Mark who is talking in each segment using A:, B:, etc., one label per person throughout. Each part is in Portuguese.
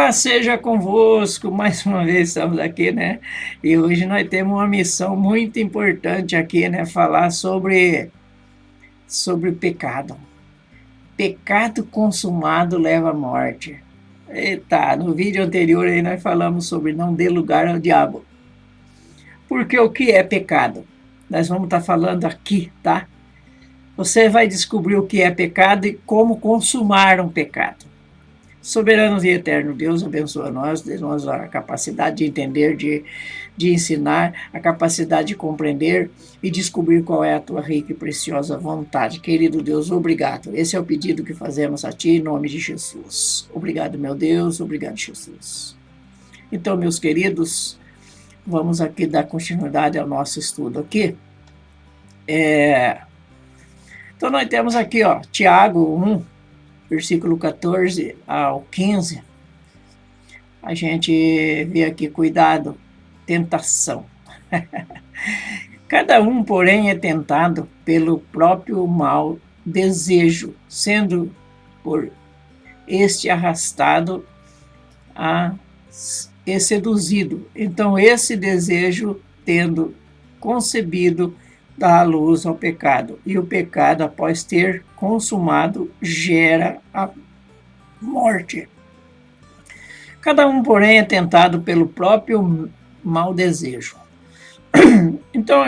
A: Paz seja convosco, mais uma vez estamos aqui, né? E hoje nós temos uma missão muito importante aqui, né? Falar sobre pecado. Pecado consumado leva à morte. Eita, no vídeo anterior aí nós falamos sobre não dê lugar ao diabo. Porque o que é pecado? Nós vamos estar falando aqui, tá? Você vai descobrir o que é pecado e como consumar um pecado. Soberano e eterno Deus, abençoa nós, dê-nos a capacidade de entender, de ensinar, a capacidade de compreender e descobrir qual é a tua rica e preciosa vontade. Querido Deus, obrigado. Esse é o pedido que fazemos a ti em nome de Jesus. Obrigado, meu Deus, obrigado, Jesus. Então, meus queridos, vamos aqui dar continuidade ao nosso estudo aqui. Então, nós temos aqui, ó, Tiago 1, versículo 14 ao 15, a gente vê aqui, cuidado, tentação. Cada um, porém, é tentado pelo próprio mau desejo, sendo por este arrastado e seduzido. Então, esse desejo, tendo concebido, dá a luz ao pecado. E o pecado, após ter consumado, gera a morte. Cada um, porém, é tentado pelo próprio mau desejo. Então,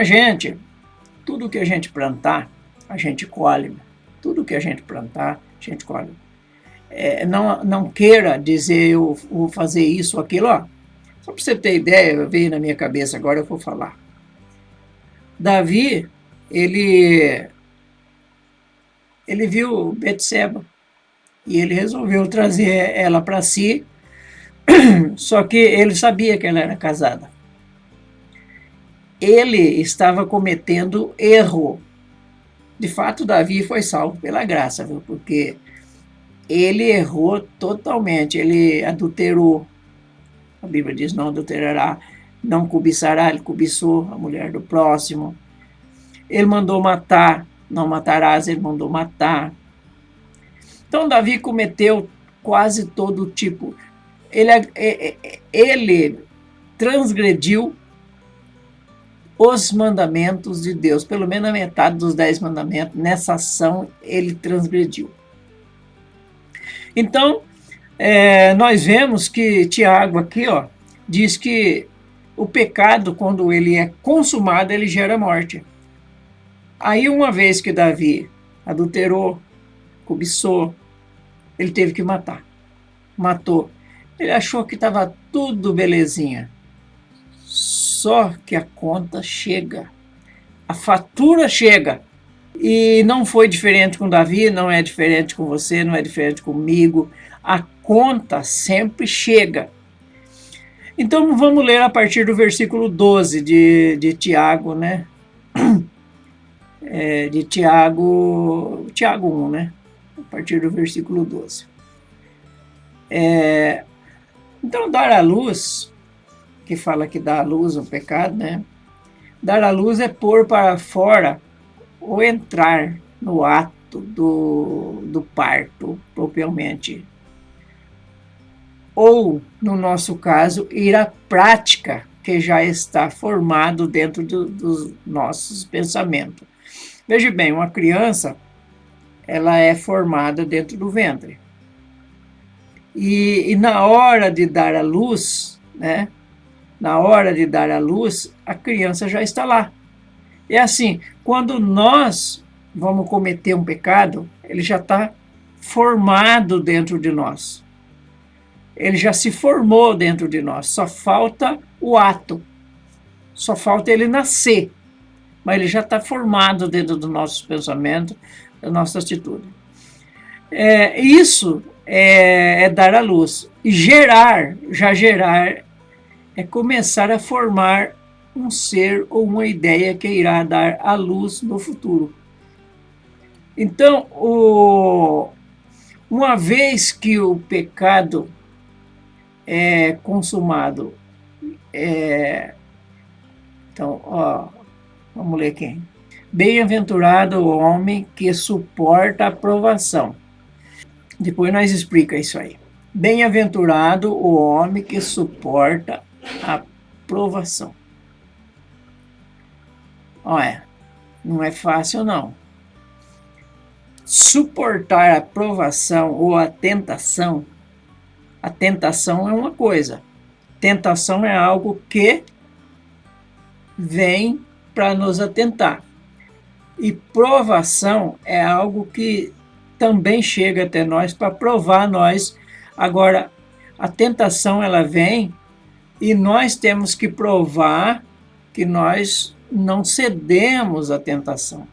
A: tudo que a gente plantar, a gente colhe. Tudo que a gente plantar, a gente colhe. Não queira dizer eu vou fazer isso ou aquilo. Ó. Só para você ter ideia, veio na minha cabeça, agora eu vou falar. Davi, ele viu Betseba e ele resolveu trazer ela para si, só que ele sabia que ela era casada. Ele estava cometendo erro. De fato, Davi foi salvo pela graça, viu? Porque ele errou totalmente, ele adulterou. A Bíblia diz, não adulterará, não cobiçará, ele cobiçou a mulher do próximo. Ele mandou matar, não matarás, ele mandou matar. Então, Davi cometeu quase todo tipo. Ele transgrediu os mandamentos de Deus, pelo menos a metade dos 10 mandamentos, nessa ação ele transgrediu. Então, nós vemos que Tiago aqui, ó, diz que o pecado, quando ele é consumado, ele gera morte. Aí, uma vez que Davi adulterou, cobiçou, ele teve que matar. Matou. Ele achou que estava tudo belezinha. Só que a conta chega. A fatura chega. E não foi diferente com Davi, não é diferente com você, não é diferente comigo. A conta sempre chega. Então, vamos ler a partir do versículo 12 de Tiago, né? De Tiago 1, né? A partir do versículo 12. Então, dar à luz, que fala que dá à luz o pecado, né? Dar à luz é pôr para fora ou entrar no ato do parto, propriamente. Ou, no nosso caso, ir à prática, que já está formado dentro dos nossos pensamentos. Veja bem, uma criança, ela é formada dentro do ventre. E na hora de dar à luz, né? Na hora de dar à luz, a criança já está lá. É assim, quando nós vamos cometer um pecado, ele já está formado dentro de nós. Ele já se formou dentro de nós. Só falta o ato. Só falta ele nascer. Mas ele já está formado dentro do nosso pensamento, da nossa atitude. Isso é dar à luz. E gerar é começar a formar um ser ou uma ideia que irá dar à luz no futuro. Então, uma vez que o pecado é consumado, então, ó, vamos ler aqui. Bem-aventurado o homem que suporta a provação. Depois nós explica isso aí. Bem-aventurado o homem que suporta a provação. Olha, não é fácil não. Suportar a provação ou a tentação é uma coisa. Tentação é algo que vem para nos atentar. E provação é algo que também chega até nós para provar nós. Agora, a tentação ela vem e nós temos que provar que nós não cedemos à tentação.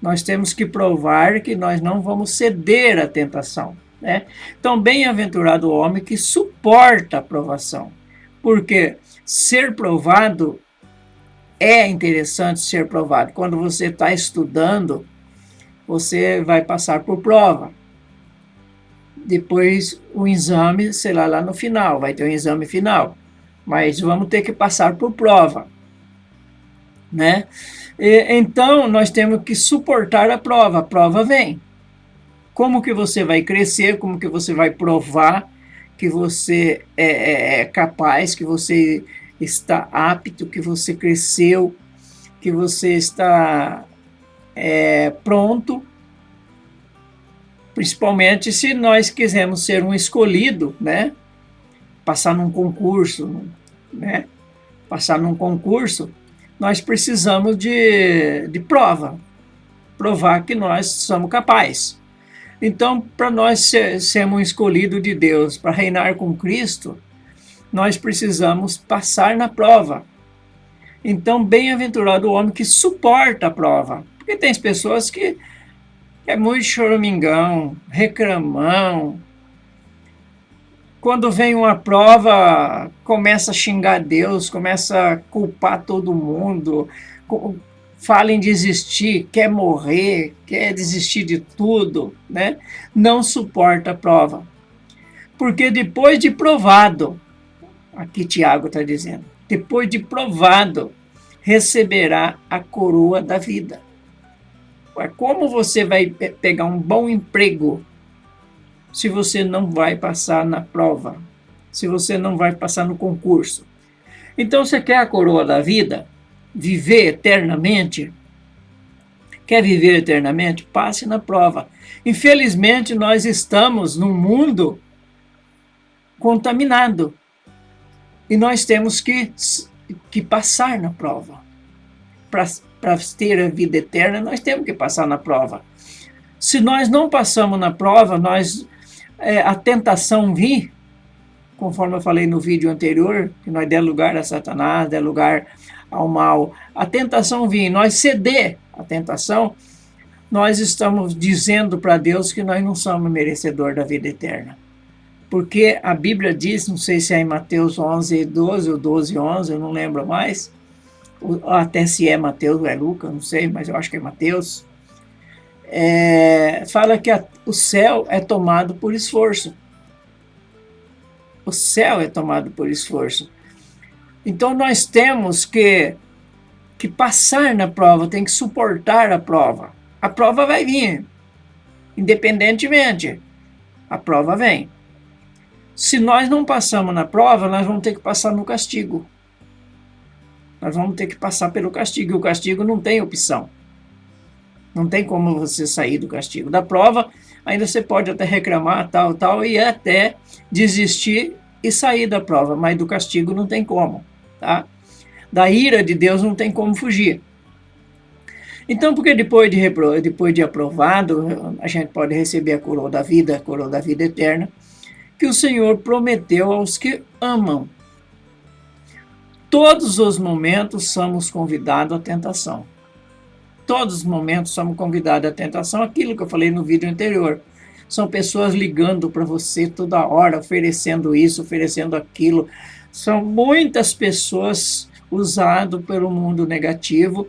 A: Nós temos que provar que nós não vamos ceder à tentação, né? Então, bem-aventurado o homem que suporta a provação, porque ser provado é interessante ser provado. Quando você está estudando, você vai passar por prova. Depois o exame, sei lá no final, vai ter um exame final. Mas vamos ter que passar por prova, né? Então, nós temos que suportar a prova vem. Como que você vai crescer, como que você vai provar que você é capaz, que você está apto, que você cresceu, que você está pronto, principalmente se nós quisermos ser um escolhido, né? Passar num concurso, né? Passar num concurso, nós precisamos de prova, provar que nós somos capazes. Então, para nós sermos escolhidos de Deus, para reinar com Cristo, nós precisamos passar na prova. Então, bem-aventurado o homem que suporta a prova. Porque tem pessoas que é muito choramingão, reclamão. Quando vem uma prova, começa a xingar Deus, começa a culpar todo mundo, fala em desistir, quer morrer, quer desistir de tudo, né? Não suporta a prova. Porque depois de provado, aqui Tiago está dizendo, depois de provado, receberá a coroa da vida. Como você vai pegar um bom emprego se você não vai passar na prova, se você não vai passar no concurso? Então, você quer a coroa da vida? Viver eternamente? Quer viver eternamente? Passe na prova. Infelizmente, nós estamos num mundo contaminado e nós temos que passar na prova. Para ter a vida eterna, nós temos que passar na prova. Se nós não passamos na prova, a tentação vir, conforme eu falei no vídeo anterior, que nós der lugar a Satanás, der lugar ao mal, a tentação vir, nós ceder à tentação, nós estamos dizendo para Deus que nós não somos merecedores da vida eterna. Porque a Bíblia diz, não sei se é em Mateus 11:12 ou 12:11, eu não lembro mais, até se é Mateus ou é Lucas, não sei, mas eu acho que é Mateus, fala que o céu é tomado por esforço. O céu é tomado por esforço. Então nós temos que passar na prova, tem que suportar a prova. A prova vai vir, independentemente, a prova vem. Se nós não passamos na prova, nós vamos ter que passar no castigo. Nós vamos ter que passar pelo castigo, e o castigo não tem opção. Não tem como você sair do castigo. Da prova, ainda você pode até reclamar, tal, e até desistir e sair da prova, mas do castigo não tem como, tá? Da ira de Deus não tem como fugir. Então, porque depois de aprovado, a gente pode receber a coroa da vida eterna, que o Senhor prometeu aos que amam. Todos os momentos somos convidados à tentação. Todos os momentos somos convidados à tentação, aquilo que eu falei no vídeo anterior. São pessoas ligando para você toda hora, oferecendo isso, oferecendo aquilo. São muitas pessoas usadas pelo mundo negativo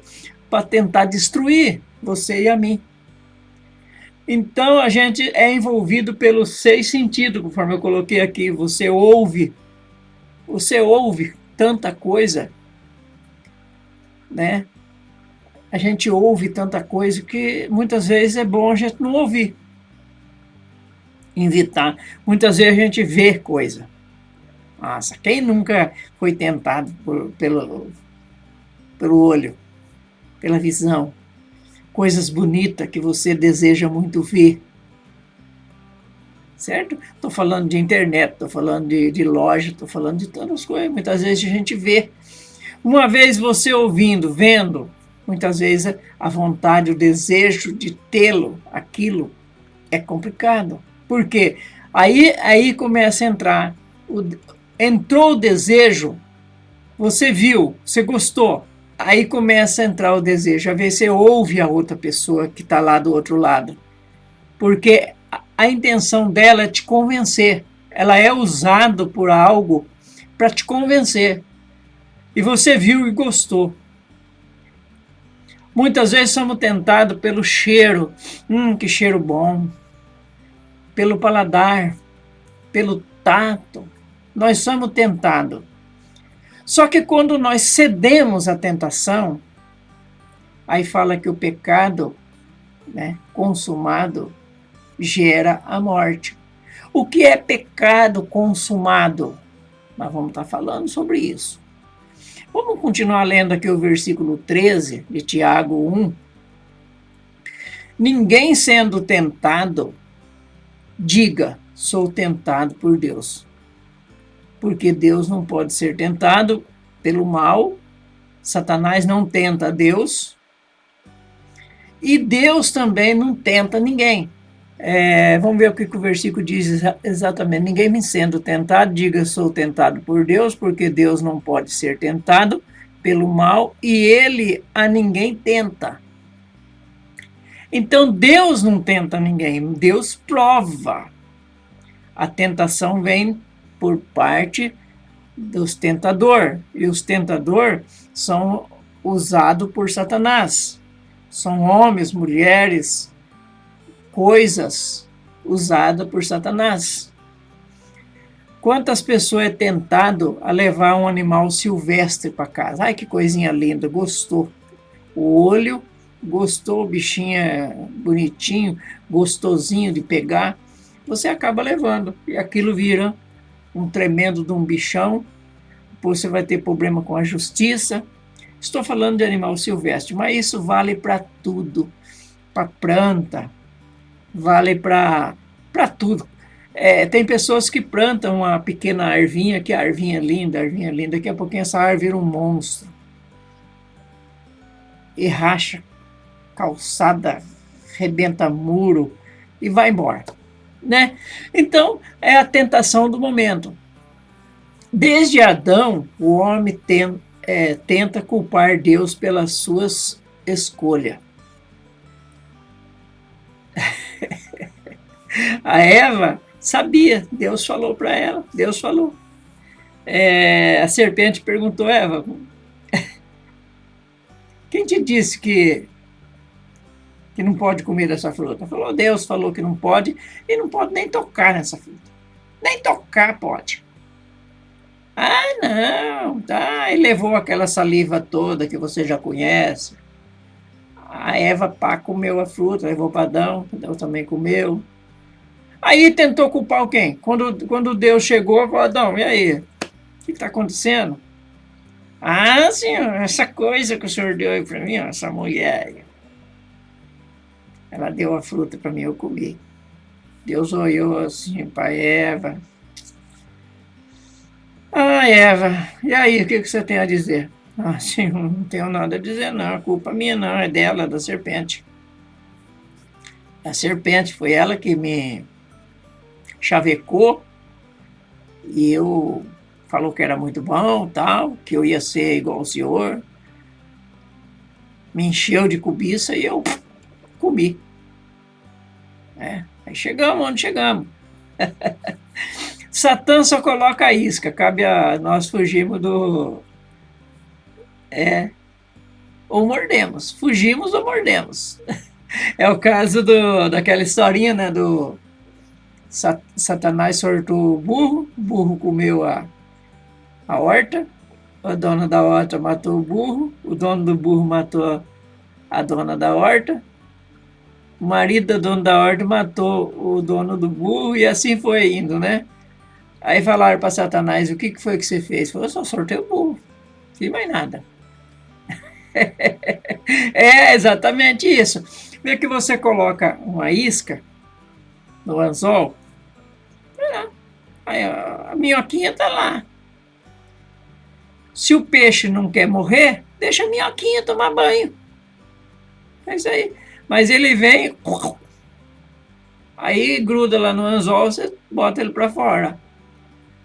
A: para tentar destruir você e a mim. Então, a gente é envolvido pelos 6 sentidos, conforme eu coloquei aqui. Você ouve tanta coisa, né? A gente ouve tanta coisa que muitas vezes é bom a gente não ouvir. Evitar. Muitas vezes a gente vê coisa. Nossa, quem nunca foi tentado pelo olho, pela visão? Coisas bonitas que você deseja muito ver. Certo? Estou falando de internet, estou falando de loja, estou falando de tantas coisas. Muitas vezes a gente vê. Uma vez você ouvindo, vendo, muitas vezes a vontade, o desejo de tê-lo, aquilo, é complicado. Por quê? Aí começa a entrar. Entrou o desejo, você viu, você gostou. Aí começa a entrar o desejo, a ver se você ouve a outra pessoa que está lá do outro lado. Porque a intenção dela é te convencer. Ela é usada por algo para te convencer. E você viu e gostou. Muitas vezes somos tentados pelo cheiro. Que cheiro bom. Pelo paladar. Pelo tato. Nós somos tentados. Só que quando nós cedemos à tentação, aí fala que o pecado, né, consumado gera a morte. O que é pecado consumado? Nós vamos estar falando sobre isso. Vamos continuar lendo aqui o versículo 13 de Tiago 1. Ninguém sendo tentado, diga, sou tentado por Deus. Porque Deus não pode ser tentado pelo mal, Satanás não tenta a Deus, e Deus também não tenta ninguém. Vamos ver o que o versículo diz exatamente. Ninguém me sendo tentado, diga sou tentado por Deus, porque Deus não pode ser tentado pelo mal e ele a ninguém tenta. Então Deus não tenta ninguém, Deus prova. A tentação vem por parte dos tentadores, e os tentadores são usados por Satanás. São homens, mulheres, coisas usadas por Satanás. Quantas pessoas é tentado a levar um animal silvestre para casa? Ai, que coisinha linda, gostou. O olho, gostou, o bichinho é bonitinho, gostosinho de pegar. Você acaba levando, e aquilo vira um tremendo de um bichão. Depois você vai ter problema com a justiça. Estou falando de animal silvestre, mas isso vale para tudo. Para planta, vale para tudo. Tem pessoas que plantam uma pequena arvinha, que é arvinha linda, daqui a pouquinho essa árvore vira um monstro. E racha calçada, rebenta muro e vai embora. Né? Então, é a tentação do momento. Desde Adão, o homem tenta culpar Deus pelas suas escolhas. A Eva sabia, Deus falou para ela, Deus falou. A serpente perguntou, Eva, quem te disse que não pode comer dessa fruta? Falou, Deus falou que não pode, e não pode nem tocar nessa fruta. Nem tocar pode. Ah, não, tá. E levou aquela saliva toda que você já conhece. A Eva comeu a fruta, levou para Adão, Adão também comeu. Aí tentou culpar quem? Quando Deus chegou, falou, Adão, e aí? O que está acontecendo? Ah, senhor, essa coisa que o senhor deu aí para mim, essa mulher. Ela deu a fruta para mim, eu comi. Deus olhou assim para Eva. Ah, Eva, e aí, o que você tem a dizer? Ah, senhor, não tenho nada a dizer, não. A culpa minha não, é dela, da serpente. A serpente foi ela que me chavecou e falou que era muito bom, tal, que eu ia ser igual ao senhor. Me encheu de cobiça e eu comi. Aí chegamos onde chegamos. Satã só coloca a isca, cabe a nós fugirmos do... ou mordemos. Fugimos ou mordemos. É o caso daquela historinha, né, do Satanás sortou o burro comeu a horta, a dona da horta matou o dono do burro matou a dona da horta, O marido da dona da horta matou o dono do burro e assim foi indo, né? Aí falaram para Satanás, o que foi que você fez? Ele falou, eu só sortei o burro, não fiz mais nada. É exatamente isso. Vê que você coloca uma isca no anzol, aí a minhoquinha está lá. Se o peixe não quer morrer, deixa a minhoquinha tomar banho. É isso aí. Mas ele vem, aí gruda lá no anzol, você bota ele para fora.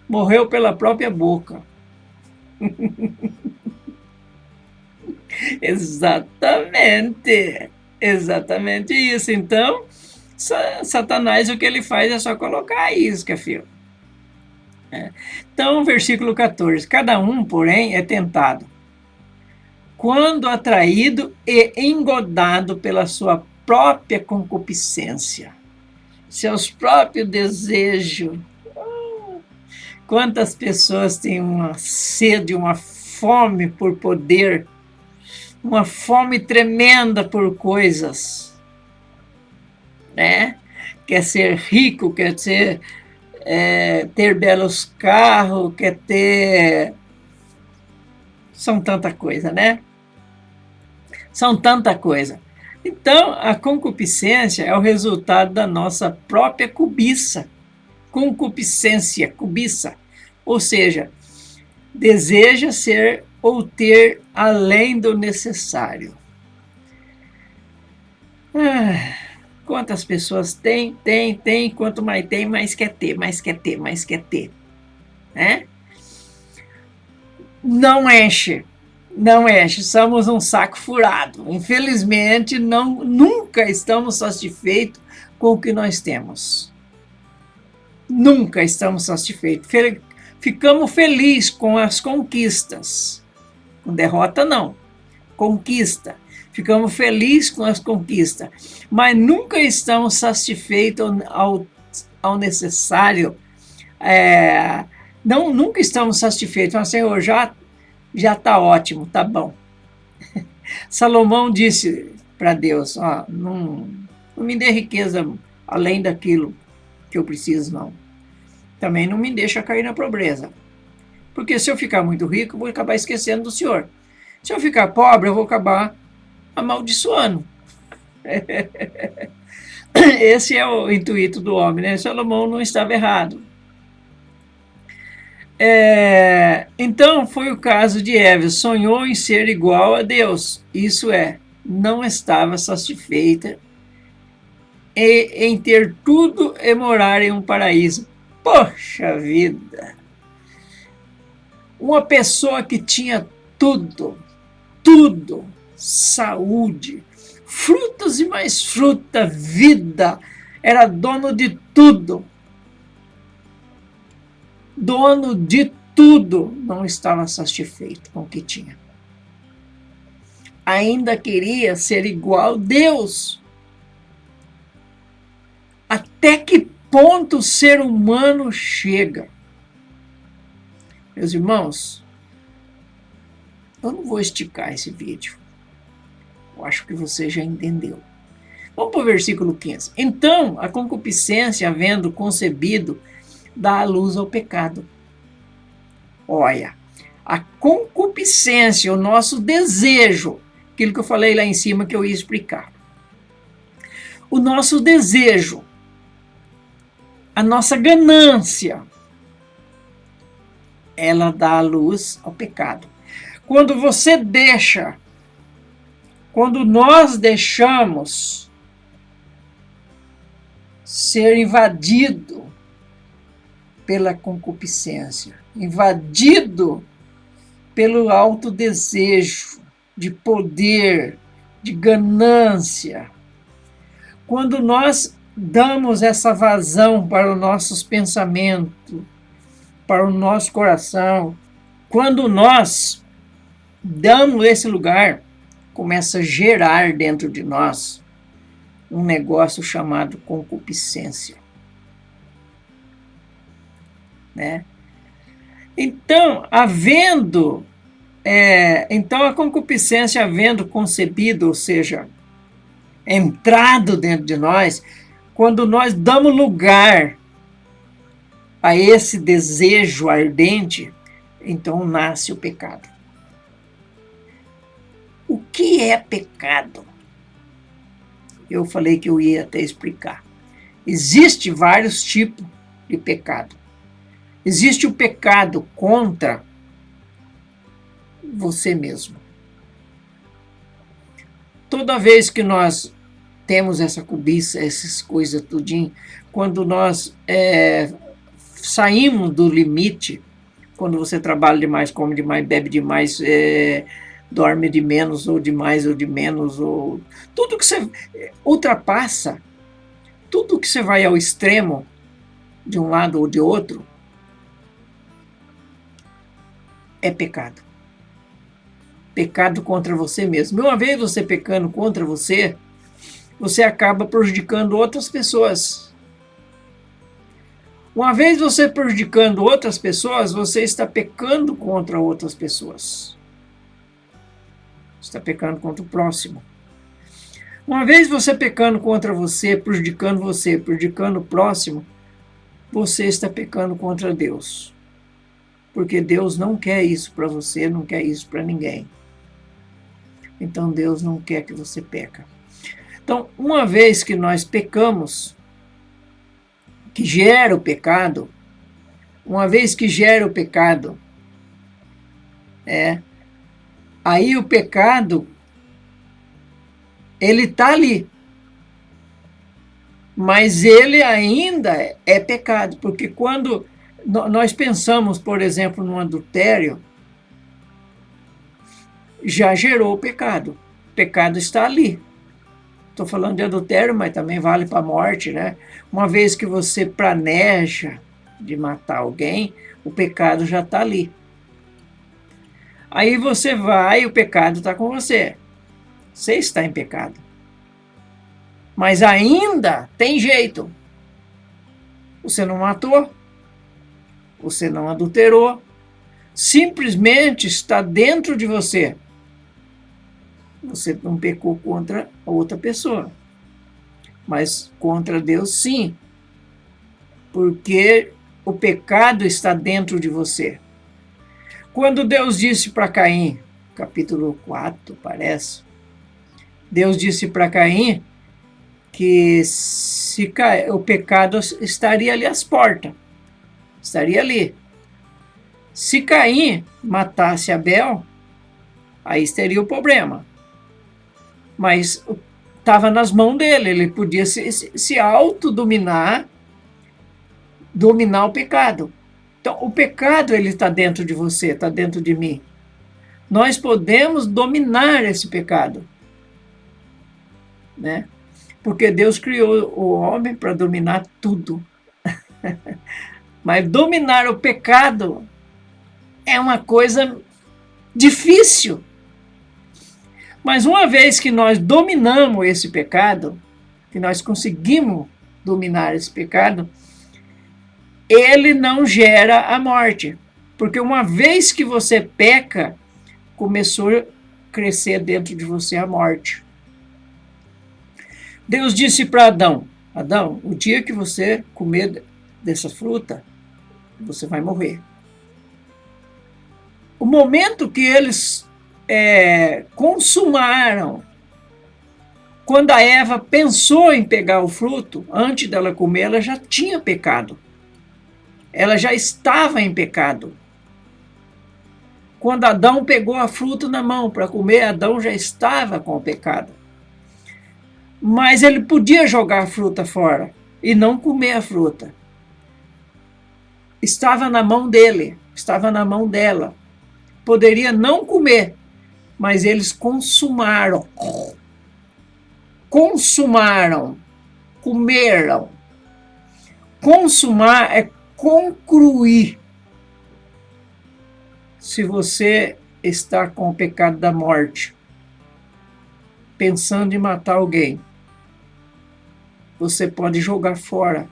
A: Morreu pela própria boca. Exatamente. Exatamente isso. Então, Satanás, o que ele faz é só colocar a isca, filho. Então, versículo 14. Cada um, porém, é tentado quando atraído e engodado pela sua própria concupiscência, seus próprios desejos. Quantas pessoas têm uma sede, uma fome por poder, uma fome tremenda por coisas, né? Quer ser rico, quer ser, ter belos carros, quer ter... São tanta coisa, né? São tanta coisa. Então, a concupiscência é o resultado da nossa própria cobiça. Concupiscência, cobiça. Ou seja, deseja ser ou ter além do necessário. Quantas pessoas tem, quanto mais tem, mais quer ter, mais quer ter, mais quer ter. Né? Não enche. Não enche, somos um saco furado. Infelizmente, nunca estamos satisfeitos com o que nós temos. Nunca estamos satisfeitos. Ficamos felizes com as conquistas. Com derrota, não. Conquista. Ficamos felizes com as conquistas. Mas nunca estamos satisfeitos ao necessário. Nunca estamos satisfeitos. Mas, Senhor, já está ótimo, tá bom. Salomão disse para Deus, não me dê riqueza além daquilo que eu preciso, não. Também não me deixa cair na pobreza. Porque se eu ficar muito rico, eu vou acabar esquecendo do Senhor. Se eu ficar pobre, eu vou acabar amaldiçoando. Esse é o intuito do homem, né? Salomão não estava errado. Então foi o caso de Eva, sonhou em ser igual a Deus, isso é, não estava satisfeita em ter tudo e morar em um paraíso. Poxa vida! Uma pessoa que tinha tudo, saúde, frutas e mais fruta, vida, era dono de tudo. Dono de tudo, não estava satisfeito com o que tinha. Ainda queria ser igual a Deus. Até que ponto o ser humano chega? Meus irmãos, eu não vou esticar esse vídeo. Eu acho que você já entendeu. Vamos para o versículo 15. Então, a concupiscência, havendo concebido, dá a luz ao pecado. Olha, a concupiscência, o nosso desejo, aquilo que eu falei lá em cima que eu ia explicar. O nosso desejo, a nossa ganância, ela dá a luz ao pecado. Quando nós deixamos ser invadido pela concupiscência, invadido pelo alto desejo de poder, de ganância. Quando nós damos essa vazão para os nossos pensamentos, para o nosso coração, quando nós damos esse lugar, começa a gerar dentro de nós um negócio chamado concupiscência. Né? Então, então a concupiscência havendo concebido, ou seja, entrado dentro de nós, quando nós damos lugar a esse desejo ardente, então nasce o pecado. O que é pecado? Eu falei que eu ia até explicar. Existem vários tipos de pecado. Existe o pecado contra você mesmo. Toda vez que nós temos essa cobiça, essas coisas tudinho, quando nós saímos do limite, quando você trabalha demais, come demais, bebe demais, dorme de menos, ou de mais, ou de menos, ou tudo que você ultrapassa, tudo que você vai ao extremo, de um lado ou de outro, é pecado. Pecado contra você mesmo. E uma vez você pecando contra você, você acaba prejudicando outras pessoas. Uma vez você prejudicando outras pessoas, você está pecando contra outras pessoas. Está pecando contra o próximo. Uma vez você pecando contra você, prejudicando o próximo, você está pecando contra Deus. Porque Deus não quer isso para você, não quer isso para ninguém. Então Deus não quer que você peca. Então, uma vez que nós pecamos, que gera o pecado, uma vez que gera o pecado, aí o pecado, ele está ali. Mas ele ainda é pecado, porque quando nós pensamos, por exemplo, no adultério, já gerou o pecado. O pecado está ali. Estou falando de adultério, mas também vale para a morte, né? Uma vez que você planeja de matar alguém, o pecado já está ali. Aí você vai e o pecado está com você. Você está em pecado. Mas ainda tem jeito. Você não matou, você não adulterou, simplesmente está dentro de você. Você não pecou contra a outra pessoa, mas contra Deus sim, porque o pecado está dentro de você. Quando Deus disse para Caim, capítulo 4, parece, Deus disse para Caim que o pecado estaria ali às portas, estaria ali. Se Caim matasse Abel, aí teria o problema. Mas estava nas mãos dele, ele podia se autodominar, dominar o pecado. Então, o pecado ele está dentro de você, está dentro de mim. Nós podemos dominar esse pecado, né? Porque Deus criou o homem para dominar tudo. Mas dominar o pecado é uma coisa difícil. Mas uma vez que nós dominamos esse pecado, que nós conseguimos dominar esse pecado, ele não gera a morte. Porque uma vez que você peca, começou a crescer dentro de você a morte. Deus disse para Adão, Adão, o dia que você comer dessa fruta, você vai morrer. O momento que eles consumaram, quando a Eva pensou em pegar o fruto, antes dela comer, ela já tinha pecado. Ela já estava em pecado. Quando Adão pegou a fruta na mão para comer, Adão já estava com o pecado. Mas ele podia jogar a fruta fora e não comer a fruta. Estava na mão dele, estava na mão dela. Poderia não comer, mas eles consumaram. Consumaram, comeram. Consumar é concluir. Se você está com o pecado da morte, pensando em matar alguém, você pode jogar fora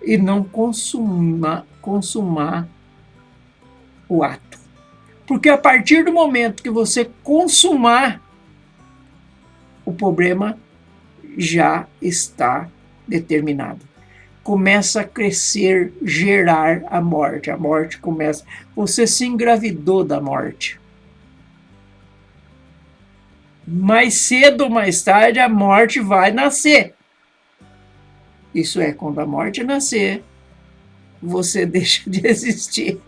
A: e não consumar o ato. Porque a partir do momento que você consumar, o problema já está determinado. Começa a crescer, gerar a morte. A morte começa. Você se engravidou da morte. Mais cedo ou mais tarde a morte vai nascer. Isso é, quando a morte nascer, você deixa de existir.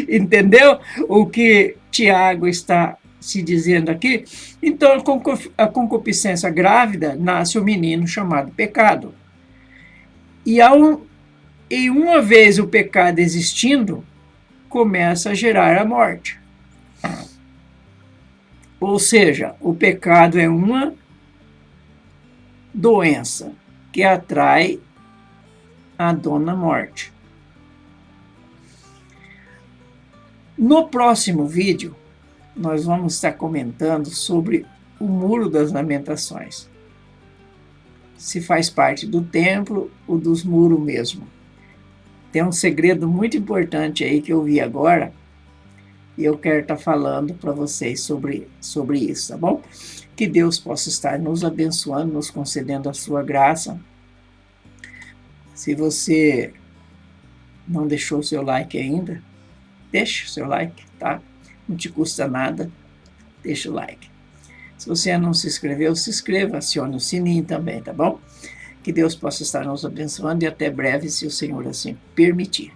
A: Entendeu o que Tiago está se dizendo aqui? Então, a concupiscência grávida nasce um menino chamado pecado. E uma vez o pecado existindo, começa a gerar a morte. Ou seja, o pecado é uma doença que atrai a dona morte. No próximo vídeo, nós vamos estar comentando sobre o Muro das Lamentações. Se faz parte do templo ou dos muros mesmo. Tem um segredo muito importante aí que eu vi agora, e eu quero estar falando para vocês sobre isso, tá bom? Que Deus possa estar nos abençoando, nos concedendo a sua graça. Se você não deixou o seu like ainda, deixa o seu like, tá? Não te custa nada, deixa o like. Se você não se inscreveu, se inscreva, acione o sininho também, tá bom? Que Deus possa estar nos abençoando e até breve, se o Senhor assim permitir.